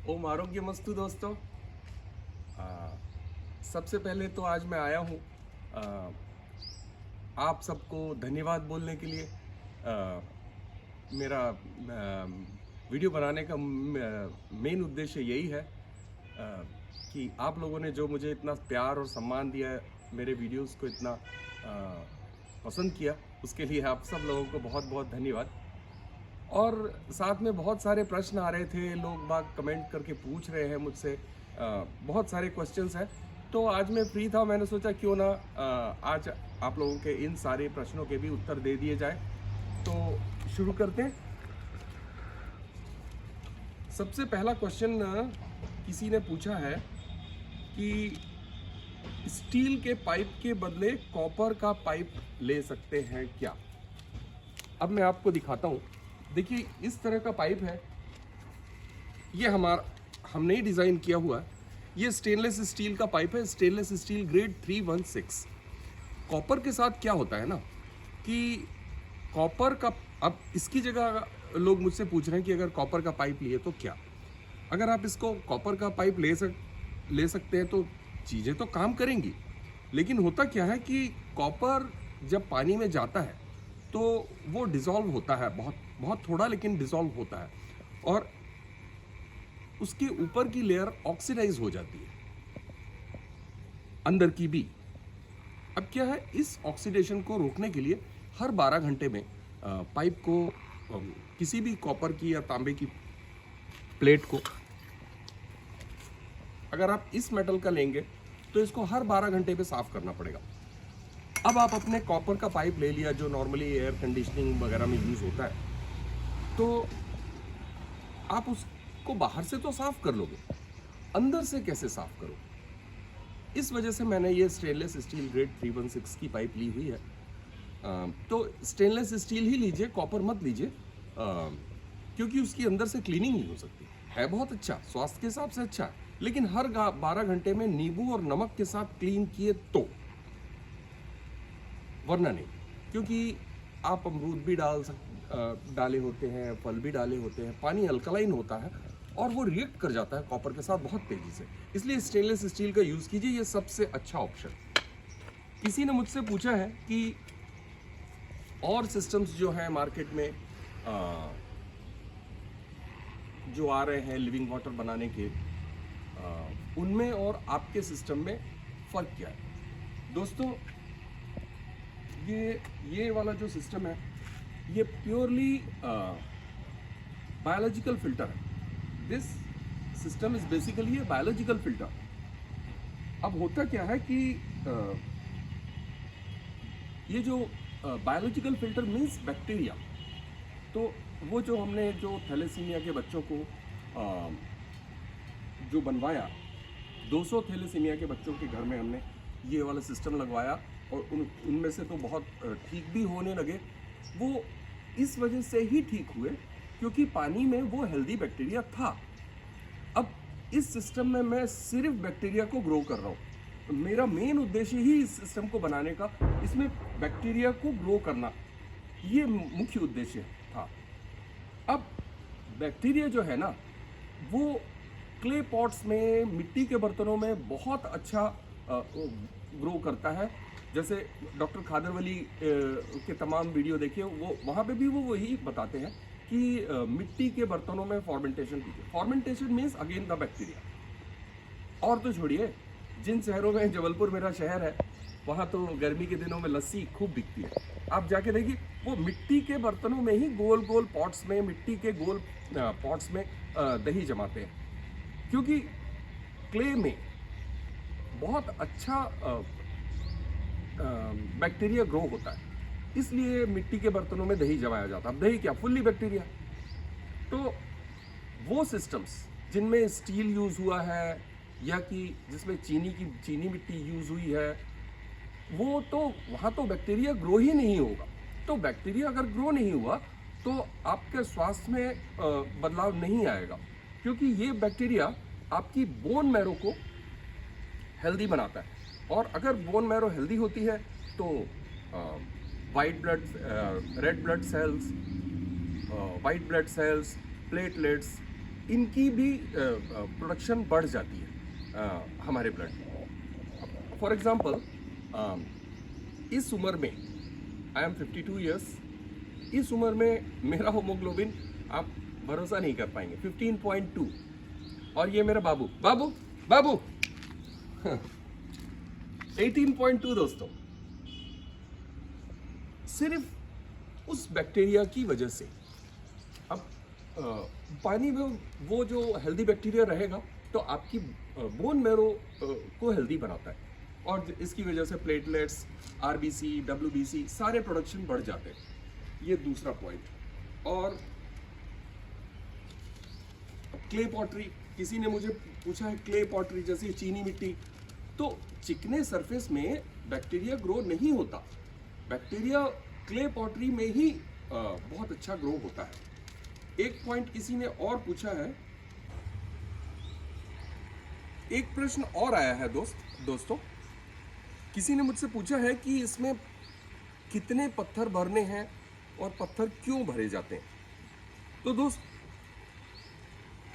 ओम आरोग्यमस्तु दोस्तों। आ, सबसे पहले तो आज मैं आया हूँ आप सबको धन्यवाद बोलने के लिए। मेरा वीडियो बनाने का मेन उद्देश्य यही है कि आप लोगों ने जो मुझे इतना प्यार और सम्मान दिया है, मेरे वीडियोस को इतना पसंद किया, उसके लिए आप सब लोगों को बहुत बहुत धन्यवाद। और साथ में बहुत सारे प्रश्न आ रहे थे, लोग बाग कमेंट करके पूछ रहे हैं मुझसे, बहुत सारे क्वेश्चंस हैं। तो आज मैं फ्री था, मैंने सोचा क्यों ना आज आप लोगों के इन सारे प्रश्नों के भी उत्तर दे दिए जाए। तो शुरू करते हैं। सबसे पहला क्वेश्चन किसी ने पूछा है कि स्टील के पाइप के बदले कॉपर का पाइप ले सकते हैं क्या। अब मैं आपको दिखाता हूँ। देखिए, इस तरह का पाइप है, ये हमने ही डिज़ाइन किया हुआ है। ये स्टेनलेस स्टील का पाइप है, स्टेनलेस स्टील ग्रेड 316। कॉपर के साथ क्या होता है ना कि कॉपर का, अब इसकी जगह लोग मुझसे पूछ रहे हैं कि अगर कॉपर का पाइप लिए तो क्या। अगर आप इसको कॉपर का पाइप ले सकते हैं तो चीज़ें तो काम करेंगी, लेकिन होता क्या है कि कॉपर जब पानी में जाता है तो वो डिज़ोल्व होता है, बहुत बहुत थोड़ा, लेकिन डिज़ोल्व होता है, और उसके ऊपर की लेयर ऑक्सीडाइज हो जाती है, अंदर की भी। अब क्या है, इस ऑक्सीडेशन को रोकने के लिए हर 12 घंटे में पाइप को किसी भी कॉपर की या तांबे की प्लेट को, अगर आप इस मेटल का लेंगे तो इसको हर 12 घंटे पे साफ करना पड़ेगा। अब आप अपने कॉपर का पाइप ले लिया जो नॉर्मली एयर कंडीशनिंग वगैरह में यूज़ होता है, तो आप उसको बाहर से तो साफ कर लोगे, अंदर से कैसे साफ करो। इस वजह से मैंने ये स्टेनलेस स्टील ग्रेड 316 की पाइप ली हुई है। तो स्टेनलेस स्टील ही लीजिए, कॉपर मत लीजिए, क्योंकि उसकी अंदर से क्लीनिंग नहीं हो सकती है। बहुत अच्छा, स्वास्थ्य के हिसाब से अच्छा है, लेकिन हर 12 घंटे में नींबू और नमक के साथ क्लीन किए तो, वरना नहीं। क्योंकि आप अमरूद भी डाले होते हैं, फल भी डाले होते हैं, पानी अल्कलाइन होता है और वो रिएक्ट कर जाता है कॉपर के साथ बहुत तेज़ी से। इसलिए स्टेनलेस स्टील का यूज़ कीजिए, ये सबसे अच्छा ऑप्शन। किसी ने मुझसे पूछा है कि और सिस्टम्स जो हैं मार्केट में जो आ रहे हैं लिविंग वाटर बनाने के, उनमें और आपके सिस्टम में फ़र्क क्या है। दोस्तों, ये वाला जो सिस्टम है, ये प्योरली बायोलॉजिकल फिल्टर है। This system is basically a biological filter. अब होता क्या है कि ये जो बायोलॉजिकल फिल्टर मीन्स बैक्टीरिया, तो वो जो हमने जो थैलेसीमिया के बच्चों को जो बनवाया, 200 थैलेसीमिया के बच्चों के घर में हमने ये वाला सिस्टम लगवाया, और उनमें से तो बहुत ठीक भी होने लगे। वो इस वजह से ही ठीक हुए क्योंकि पानी में वो हेल्दी बैक्टीरिया था। अब इस सिस्टम में मैं सिर्फ बैक्टीरिया को ग्रो कर रहा हूँ। मेरा मेन उद्देश्य ही इस सिस्टम को बनाने का, इसमें बैक्टीरिया को ग्रो करना, ये मुख्य उद्देश्य था। अब बैक्टीरिया जो है ना, वो क्ले पॉट्स में, मिट्टी के बर्तनों में बहुत अच्छा ग्रो करता है। जैसे डॉक्टर खादर वली के तमाम वीडियो देखिए, वो वहाँ पे भी वो वही बताते हैं कि मिट्टी के बर्तनों में फॉर्मेंटेशन कीजिए। Fermentation means again the bacteria. और तो छोड़िए, जिन शहरों में, जबलपुर मेरा शहर है, वहाँ तो गर्मी के दिनों में लस्सी खूब बिकती है। आप जाके देखिए, वो मिट्टी के बर्तनों में ही गोल गोल पॉट्स में, मिट्टी के गोल पॉट्स में दही जमाते हैं, क्योंकि क्ले में बहुत अच्छा बैक्टीरिया ग्रो होता है, इसलिए मिट्टी के बर्तनों में दही जमाया जाता है। अब दही क्या, फुल्ली बैक्टीरिया। तो वो सिस्टम्स जिनमें स्टील यूज़ हुआ है या कि जिसमें चीनी मिट्टी यूज़ हुई है, वो तो वहाँ तो बैक्टीरिया ग्रो ही नहीं होगा। तो बैक्टीरिया अगर ग्रो नहीं हुआ तो आपके स्वास्थ्य में बदलाव नहीं आएगा, क्योंकि ये बैक्टीरिया आपकी बोन मैरो को हेल्दी बनाता है। और अगर बोन मैरो हेल्दी होती है तो white blood, red blood cells, white blood cells, platelets, इनकी भी प्रोडक्शन बढ़ जाती है हमारे ब्लड में। फॉर एग्जांपल इस उम्र में आई एम 52 ईयर्स, इस उम्र में मेरा होमोग्लोबिन आप भरोसा नहीं कर पाएंगे 15.2, और ये मेरा बाबू बाबू बाबू 18.2 दोस्तों। सिर्फ उस बैक्टीरिया की वजह से। अब पानी में वो जो हेल्दी बैक्टीरिया रहेगा तो आपकी बोन मैरो को हेल्दी बनाता है, और इसकी वजह से प्लेटलेट्स, आरबीसी, डब्ल्यूबीसी सारे प्रोडक्शन बढ़ जाते हैं। ये दूसरा पॉइंट। और क्ले पॉटरी, किसी ने मुझे पूछा है क्ले पॉटरी जैसे चीनी मिट्टी, तो चिकने सरफेस में बैक्टीरिया ग्रो नहीं होता। बैक्टीरिया क्ले पॉटरी में ही बहुत अच्छा ग्रो होता है। एक पॉइंट किसी ने और पूछा है, एक प्रश्न और आया है दोस्तों, किसी ने मुझसे पूछा है कि इसमें कितने पत्थर भरने हैं और पत्थर क्यों भरे जाते हैं। तो दोस्त,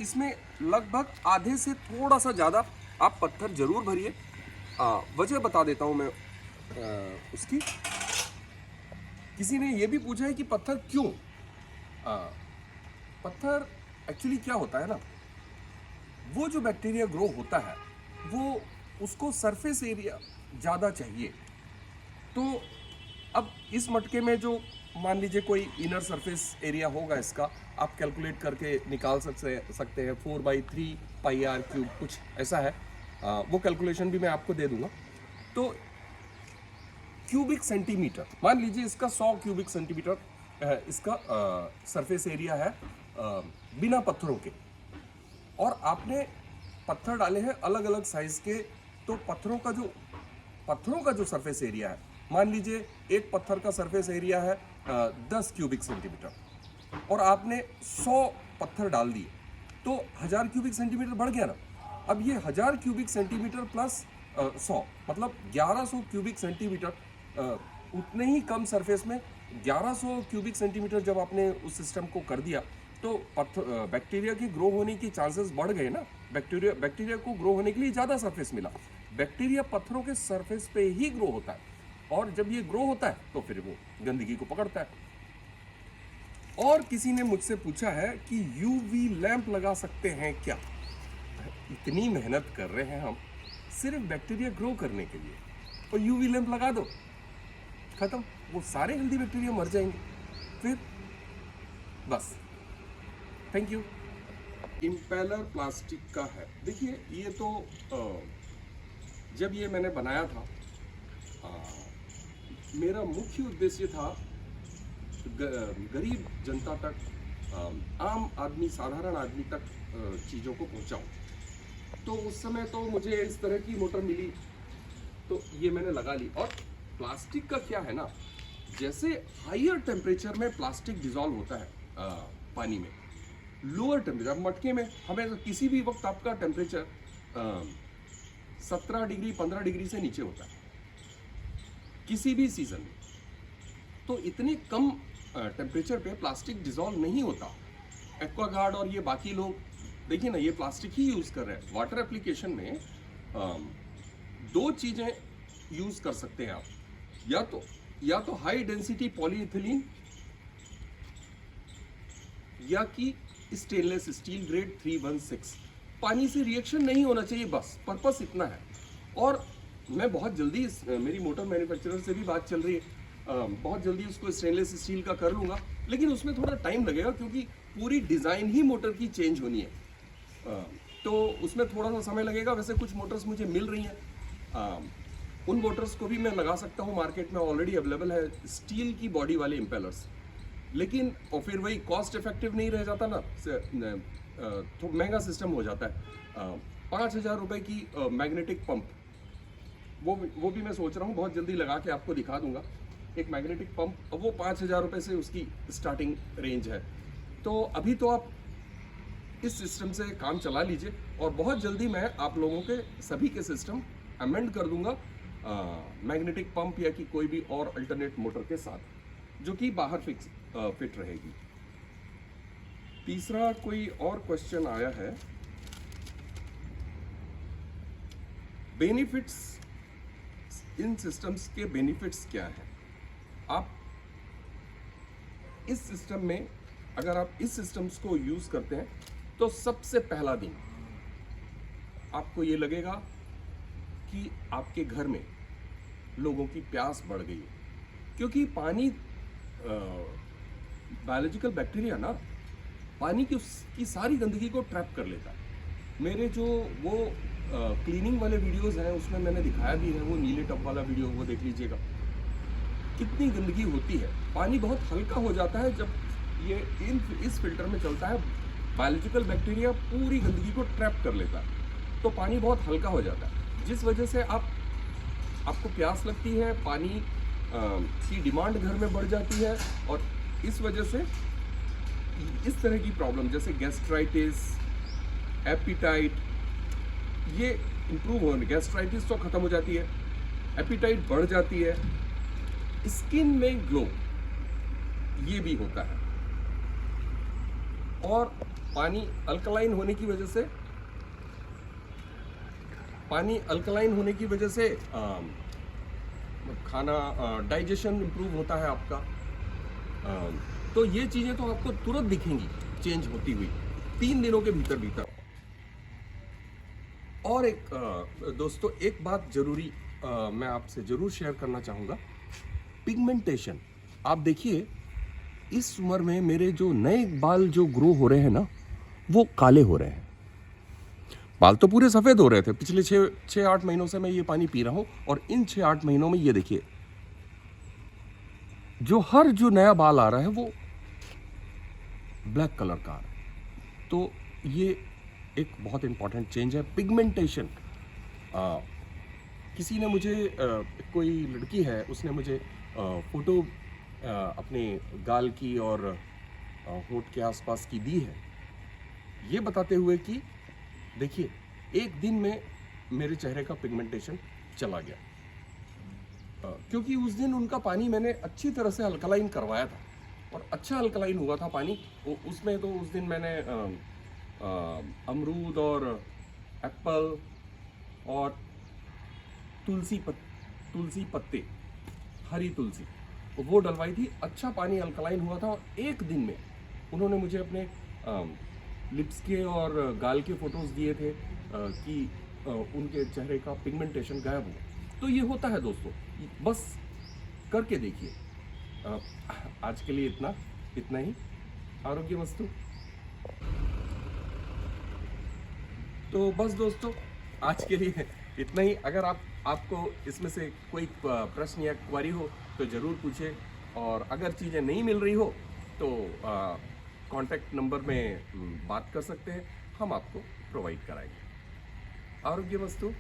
इसमें लगभग आधे से थोड़ा सा ज़्यादा आप पत्थर जरूर भरिए। वजह बता देता हूं मैं उसकी। किसी ने ये भी पूछा है कि पत्थर क्यों। पत्थर एक्चुअली क्या होता है ना, वो जो बैक्टीरिया ग्रो होता है वो उसको सरफेस एरिया ज़्यादा चाहिए। तो अब इस मटके में जो मान लीजिए कोई इनर सरफेस एरिया होगा इसका, आप कैलकुलेट करके निकाल सकते हैं 4/3 पाई आर क्यूब, कुछ ऐसा है। वो कैलकुलेशन भी मैं आपको दे दूंगा। तो क्यूबिक सेंटीमीटर, मान लीजिए इसका 100 क्यूबिक सेंटीमीटर इसका सरफेस एरिया है बिना पत्थरों के, और आपने पत्थर डाले हैं अलग अलग साइज के। तो पत्थरों का जो सरफेस एरिया है, मान लीजिए एक पत्थर का सरफेस एरिया है 10 क्यूबिक सेंटीमीटर, और आपने 100 पत्थर डाल दिए तो 1000 क्यूबिक सेंटीमीटर बढ़ गया ना। अब ये 1000 क्यूबिक सेंटीमीटर प्लस 100 मतलब 1100 क्यूबिक सेंटीमीटर। उतने ही कम सरफेस में 1100 क्यूबिक सेंटीमीटर जब आपने उस सिस्टम को कर दिया तो बैक्टीरिया की ग्रो होने की चांसेस बढ़ गए ना। बैक्टीरिया को ग्रो होने के लिए ज़्यादा सरफेस मिला। बैक्टीरिया पत्थरों के सरफेस पे ही ग्रो होता है, और जब ये ग्रो होता है तो फिर वो गंदगी को पकड़ता है। और किसी ने मुझसे पूछा है कि यूवी लैंप लगा सकते हैं क्या। इतनी मेहनत कर रहे हैं हम सिर्फ बैक्टीरिया ग्रो करने के लिए, और यूवी लैंप लगा दो, खत्म, वो सारे हेल्दी बैक्टीरिया मर जाएंगे फिर, बस। Thank you. इम्पेलर प्लास्टिक का है। देखिए, ये तो जब ये मैंने बनाया था, मेरा मुख्य उद्देश्य था गरीब जनता तक, आम आदमी, साधारण आदमी तक चीज़ों को पहुंचाऊं। तो उस समय तो मुझे इस तरह की मोटर मिली तो ये मैंने लगा ली। और प्लास्टिक का क्या है ना, जैसे हायर टेम्परेचर में प्लास्टिक डिजॉल्व होता है पानी में, लोअर टेम्परेचर मटके में हमें किसी भी वक्त आपका टेम्परेचर 17 डिग्री 15 डिग्री से नीचे होता है किसी भी सीजन में। तो इतने कम टेम्परेचर पे प्लास्टिक डिजॉल्व नहीं होता। एक्वागार्ड और ये बाकी लोग देखिए ना, ये प्लास्टिक ही यूज़ कर रहे हैं। वाटर एप्लीकेशन में 2 चीज़ें यूज़ कर सकते हैं आप, या तो हाई डेंसिटी पॉलीइथिलीन, या कि स्टेनलेस स्टील ग्रेड 316। पानी से रिएक्शन नहीं होना चाहिए, बस पर्पस इतना है। और मैं बहुत जल्दी मेरी मोटर मैन्युफैक्चरर से भी बात चल रही है, बहुत जल्दी उसको स्टेनलेस स्टील का कर लूँगा, लेकिन उसमें थोड़ा टाइम लगेगा क्योंकि पूरी डिज़ाइन ही मोटर की चेंज होनी है। तो उसमें थोड़ा सा समय लगेगा। वैसे कुछ मोटर्स मुझे मिल रही हैं, उन मोटर्स को भी मैं लगा सकता हूँ, मार्केट में ऑलरेडी अवेलेबल है स्टील की बॉडी वाले इम्पेलर्स। लेकिन और फिर वही कॉस्ट इफेक्टिव नहीं रह जाता ना, तो महंगा सिस्टम हो जाता है। 5000 रुपये की मैग्नेटिक पंप, वो भी मैं सोच रहा हूँ बहुत जल्दी लगा के आपको दिखा दूंगा। एक मैग्नेटिक पंप, वो 5000 रुपये से उसकी स्टार्टिंग रेंज है। तो अभी तो आप इस सिस्टम से काम चला लीजिए, और बहुत जल्दी मैं आप लोगों के सभी के सिस्टम अमेंड कर दूंगा मैग्नेटिक पंप या कि कोई भी और अल्टरनेट मोटर के साथ, जो कि बाहर फिट रहेगी। तीसरा कोई और क्वेश्चन आया है, बेनिफिट्स, इन सिस्टम्स के बेनिफिट्स क्या हैं? आप इस सिस्टम में, अगर आप इस सिस्टम्स को यूज करते हैं तो सबसे पहला दिन आपको ये लगेगा कि आपके घर में लोगों की प्यास बढ़ गई है, क्योंकि पानी बायोलॉजिकल बैक्टीरिया ना पानी की सारी गंदगी को ट्रैप कर लेता है। मेरे जो वो क्लीनिंग वाले वीडियोस हैं उसमें मैंने दिखाया भी है, वो नीले टब वाला वीडियो वो देख लीजिएगा, कितनी गंदगी होती है। पानी बहुत हल्का हो जाता है जब ये इस फिल्टर में चलता है, बायोलॉजिकल बैक्टीरिया पूरी गंदगी को ट्रैप कर लेता है, तो पानी बहुत हल्का हो जाता है, जिस वजह से आपको प्यास लगती है, पानी की डिमांड घर में बढ़ जाती है, और इस वजह से इस तरह की प्रॉब्लम जैसे गैस्ट्राइटिस, एपिटाइट, ये इंप्रूव होने, गैस्ट्राइटिस तो खत्म हो जाती है, एपिटाइट बढ़ जाती है, स्किन में ग्लो ये भी होता है, और पानी अल्कलाइन होने की वजह से खाना डाइजेशन इंप्रूव होता है आपका। तो ये चीज़ें तो आपको तुरंत दिखेंगी चेंज होती हुई 3 दिनों के भीतर। और एक दोस्तों, एक बात जरूरी मैं आपसे जरूर शेयर करना चाहूँगा, पिगमेंटेशन। आप देखिए इस उम्र में मेरे जो नए बाल जो ग्रो हो रहे हैं ना, वो काले हो रहे हैं। बाल तो पूरे सफ़ेद हो रहे थे, पिछले 6-8 महीनों से मैं ये पानी पी रहा हूँ, और इन 6-8 महीनों में ये देखिए जो नया बाल आ रहा है वो ब्लैक कलर का आ रहा है। तो ये एक बहुत इंपॉर्टेंट चेंज है, पिगमेंटेशन। किसी ने मुझे कोई लड़की है, उसने मुझे फोटो अपने गाल की और होंठ के आसपास की दी है, ये बताते हुए कि देखिए एक दिन में मेरे चेहरे का पिगमेंटेशन चला गया, क्योंकि उस दिन उनका पानी मैंने अच्छी तरह से अल्कलाइन करवाया था, और अच्छा अल्कलाइन हुआ था पानी। उसमें तो उस दिन मैंने अमरूद और एप्पल और तुलसी पत्ते, हरी तुलसी, वो डलवाई थी, अच्छा पानी अल्कलाइन हुआ था। और एक दिन में उन्होंने मुझे अपने लिप्स के और गाल के फोटोज़ दिए थे कि उनके चेहरे का पिगमेंटेशन गायब हुआ। तो ये होता है दोस्तों, बस करके देखिए। आज के लिए इतना ही आरोग्य वस्तु। तो बस दोस्तों, आज के लिए इतना ही। अगर आपको इसमें से कोई प्रश्न या क्वेरी हो तो ज़रूर पूछें, और अगर चीज़ें नहीं मिल रही हो तो कॉन्टैक्ट नंबर में बात कर सकते हैं, हम आपको प्रोवाइड कराएंगे। आरोग्य वस्तु।